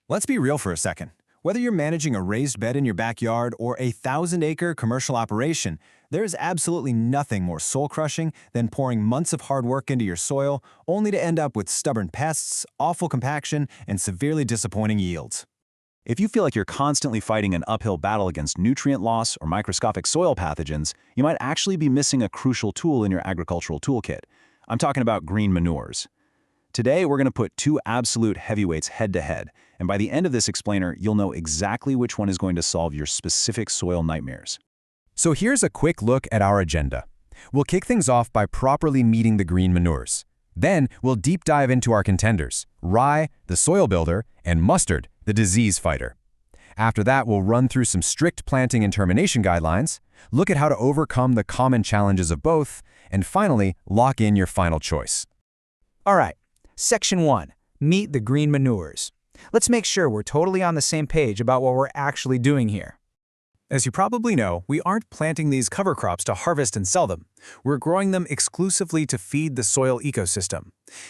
Let's be real for a second. Whether you're managing a raised bed in your backyard or a 1,000-acre commercial operation, there is absolutely nothing more soul-crushing than pouring months of hard work into your soil only to end up with stubborn pests, awful compaction, and severely disappointing yields. If you feel like you're constantly fighting an uphill battle against nutrient loss or microscopic soil pathogens, you might actually be missing a crucial tool in your agricultural toolkit. I'm talking about green manures. Today, we're going to put two absolute heavyweights head-to-head, and by the end of this explainer, you'll know exactly which one is going to solve your specific soil nightmares. So here's a quick look at our agenda. We'll kick things off by properly meeting the green manures. Then, we'll deep dive into our contenders, rye, the soil builder, and mustard, the disease fighter. After that, we'll run through some strict planting and termination guidelines, look at how to overcome the common challenges of both, and finally, lock in your final choice. All right, Section 1, meet the green manures. Let's make sure we're totally on the same page about what we're actually doing here. As you probably know, we aren't planting these cover crops to harvest and sell them. We're growing them exclusively to feed the soil ecosystem.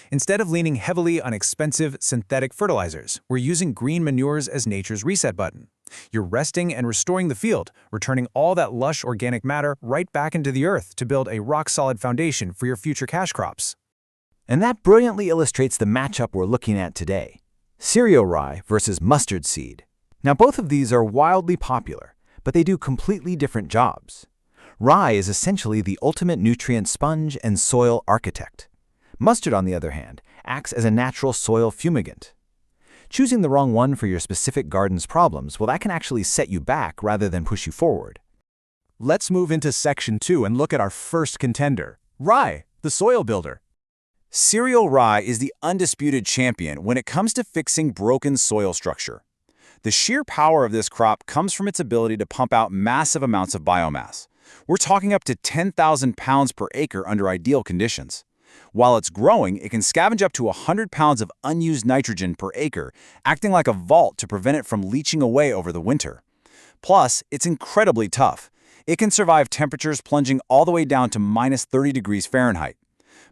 Instead of leaning heavily on expensive synthetic fertilizers, we're using green manures as nature's reset button. You're resting and restoring the field, returning all that lush organic matter right back into the earth to build a rock-solid foundation for your future cash crops. And that brilliantly illustrates the matchup we're looking at today: cereal rye versus mustard seed. Now, both of these are wildly popular, but they do completely different jobs. Rye is essentially the ultimate nutrient sponge and soil architect. Mustard, on the other hand, acts as a natural soil fumigant. Choosing the wrong one for your specific garden's problems, well, that can actually set you back rather than push you forward. Let's move into Section 2 and look at our first contender, rye, the soil builder. Cereal rye is the undisputed champion when it comes to fixing broken soil structure. The sheer power of this crop comes from its ability to pump out massive amounts of biomass. We're talking up to 10,000 pounds per acre under ideal conditions. While it's growing, it can scavenge up to 100 pounds of unused nitrogen per acre, acting like a vault to prevent it from leaching away over the winter. Plus, it's incredibly tough. It can survive temperatures plunging all the way down to minus 30 degrees Fahrenheit.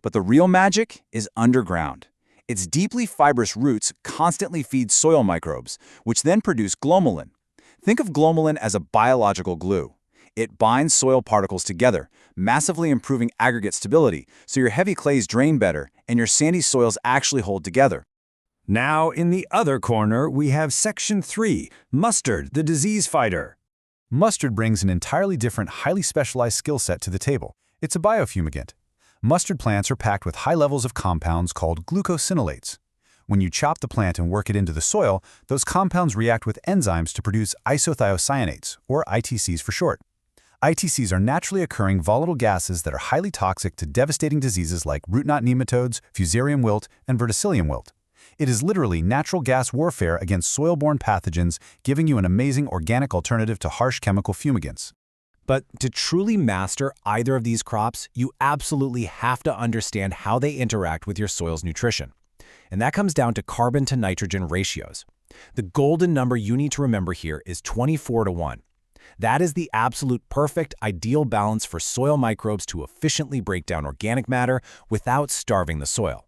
But the real magic is underground. Its deeply fibrous roots constantly feed soil microbes, which then produce glomalin. Think of glomalin as a biological glue. It binds soil particles together, massively improving aggregate stability, so your heavy clays drain better and your sandy soils actually hold together. Now, in the other corner, we have Section 3, mustard, the disease fighter. Mustard brings an entirely different, highly specialized skill set to the table. It's a biofumigant. Mustard plants are packed with high levels of compounds called glucosinolates. When you chop the plant and work it into the soil, those compounds react with enzymes to produce isothiocyanates, or ITCs for short. ITCs are naturally occurring volatile gases that are highly toxic to devastating diseases like root knot nematodes, fusarium wilt, and verticillium wilt. It is literally natural gas warfare against soil-borne pathogens, giving you an amazing organic alternative to harsh chemical fumigants. But to truly master either of these crops, you absolutely have to understand how they interact with your soil's nutrition. And that comes down to carbon to nitrogen ratios. The golden number you need to remember here is 24:1. That is the absolute perfect, ideal balance for soil microbes to efficiently break down organic matter without starving the soil.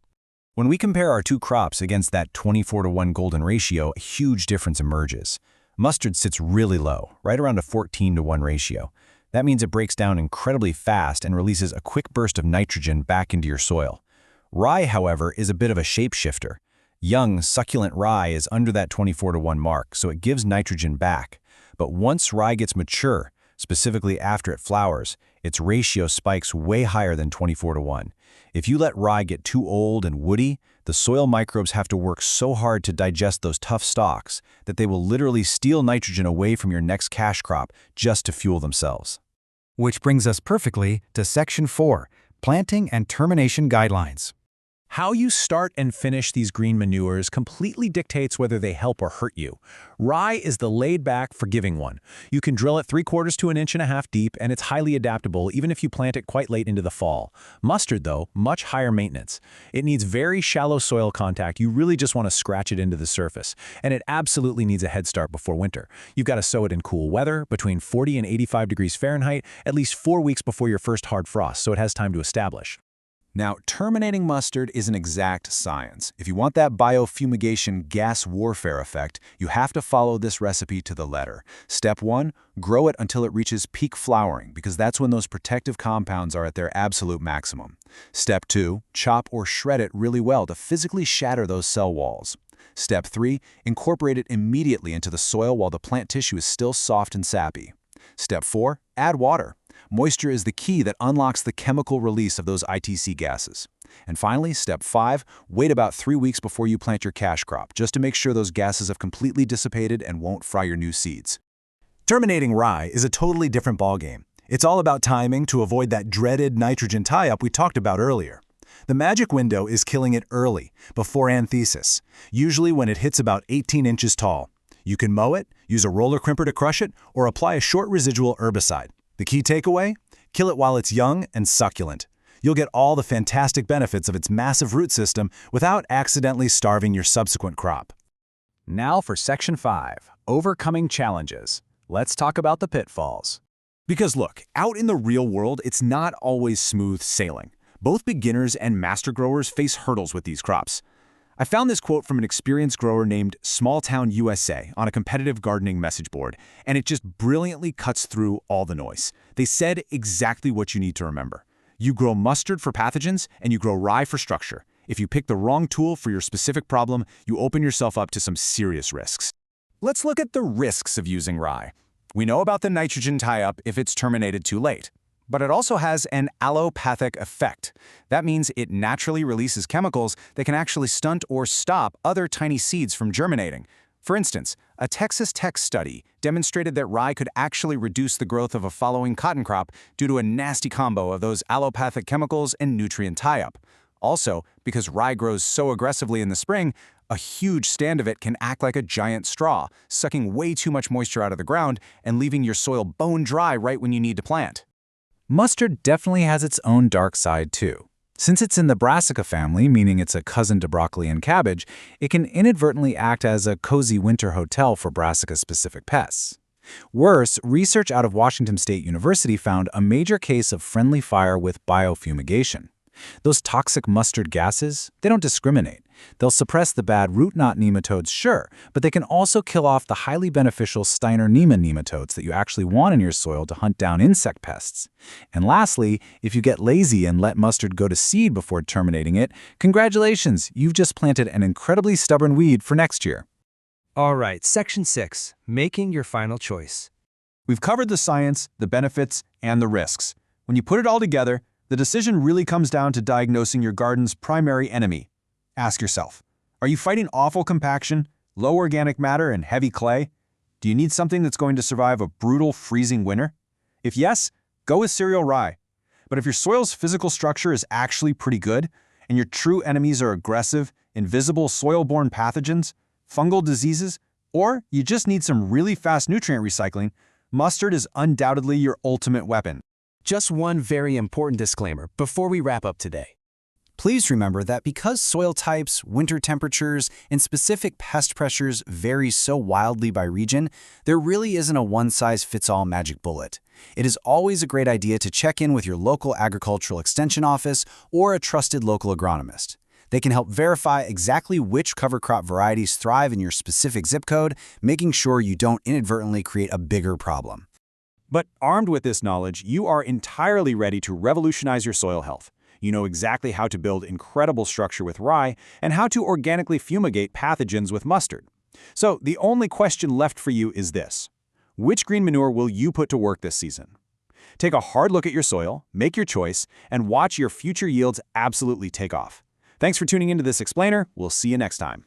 When we compare our two crops against that 24:1 golden ratio, a huge difference emerges. Mustard sits really low, right around a 14:1 ratio. That means it breaks down incredibly fast and releases a quick burst of nitrogen back into your soil. Rye, however, is a bit of a shapeshifter. Young, succulent rye is under that 24:1 mark, so it gives nitrogen back. But once rye gets mature, specifically after it flowers, its ratio spikes way higher than 24:1. If you let rye get too old and woody, the soil microbes have to work so hard to digest those tough stalks that they will literally steal nitrogen away from your next cash crop just to fuel themselves. Which brings us perfectly to Section 4, planting and termination guidelines. How you start and finish these green manures completely dictates whether they help or hurt you. Rye is the laid-back, forgiving one. You can drill it 3/4 to 1.5 inches deep, and it's highly adaptable even if you plant it quite late into the fall. Mustard, though, much higher maintenance. It needs very shallow soil contact. You really just want to scratch it into the surface. And it absolutely needs a head start before winter. You've got to sow it in cool weather, between 40 and 85 degrees Fahrenheit, at least 4 weeks before your first hard frost, so it has time to establish. Now, terminating mustard is an exact science. If you want that biofumigation gas warfare effect, you have to follow this recipe to the letter. Step 1, grow it until it reaches peak flowering, because that's when those protective compounds are at their absolute maximum. Step 2, chop or shred it really well to physically shatter those cell walls. Step 3, incorporate it immediately into the soil while the plant tissue is still soft and sappy. Step 4, add water. Moisture is the key that unlocks the chemical release of those ITC gases. And finally, step 5, wait about 3 weeks before you plant your cash crop, just to make sure those gases have completely dissipated and won't fry your new seeds. Terminating rye is a totally different ballgame. It's all about timing to avoid that dreaded nitrogen tie-up we talked about earlier. The magic window is killing it early, before anthesis, usually when it hits about 18 inches tall. You can mow it, use a roller crimper to crush it, or apply a short residual herbicide. The key takeaway? Kill it while it's young and succulent. You'll get all the fantastic benefits of its massive root system without accidentally starving your subsequent crop. Now for Section 5, Overcoming Challenges. Let's talk about the pitfalls. Because look, out in the real world, it's not always smooth sailing. Both beginners and master growers face hurdles with these crops. I found this quote from an experienced grower named Small Town USA on a competitive gardening message board, and it just brilliantly cuts through all the noise. They said exactly what you need to remember. You grow mustard for pathogens, and you grow rye for structure. If you pick the wrong tool for your specific problem, you open yourself up to some serious risks. Let's look at the risks of using rye. We know about the nitrogen tie-up if it's terminated too late. But it also has an allopathic effect. That means it naturally releases chemicals that can actually stunt or stop other tiny seeds from germinating. For instance, a Texas Tech study demonstrated that rye could actually reduce the growth of a following cotton crop due to a nasty combo of those allopathic chemicals and nutrient tie-up. Also, because rye grows so aggressively in the spring, a huge stand of it can act like a giant straw, sucking way too much moisture out of the ground and leaving your soil bone dry right when you need to plant. Mustard definitely has its own dark side too. Since it's in the brassica family, meaning it's a cousin to broccoli and cabbage, it can inadvertently act as a cozy winter hotel for brassica-specific pests. Worse, research out of Washington State University found a major case of friendly fire with biofumigation. Those toxic mustard gases, they don't discriminate. They'll suppress the bad root knot nematodes, sure, but they can also kill off the highly beneficial Steiner-Nema nematodes that you actually want in your soil to hunt down insect pests. And lastly, if you get lazy and let mustard go to seed before terminating it, congratulations, you've just planted an incredibly stubborn weed for next year. All right, Section 6, Making Your Final Choice. We've covered the science, the benefits, and the risks. When you put it all together, the decision really comes down to diagnosing your garden's primary enemy. Ask yourself, are you fighting awful compaction, low organic matter, and heavy clay? Do you need something that's going to survive a brutal, freezing winter? If yes, go with cereal rye. But if your soil's physical structure is actually pretty good, and your true enemies are aggressive, invisible soil-borne pathogens, fungal diseases, or you just need some really fast nutrient recycling, mustard is undoubtedly your ultimate weapon. Just one very important disclaimer before we wrap up today. Please remember that because soil types, winter temperatures, and specific pest pressures vary so wildly by region, there really isn't a one-size-fits-all magic bullet. It is always a great idea to check in with your local agricultural extension office or a trusted local agronomist. They can help verify exactly which cover crop varieties thrive in your specific zip code, making sure you don't inadvertently create a bigger problem. But armed with this knowledge, you are entirely ready to revolutionize your soil health. You know exactly how to build incredible structure with rye and how to organically fumigate pathogens with mustard. So the only question left for you is this: which green manure will you put to work this season? Take a hard look at your soil, make your choice, and watch your future yields absolutely take off. Thanks for tuning into this explainer. We'll see you next time.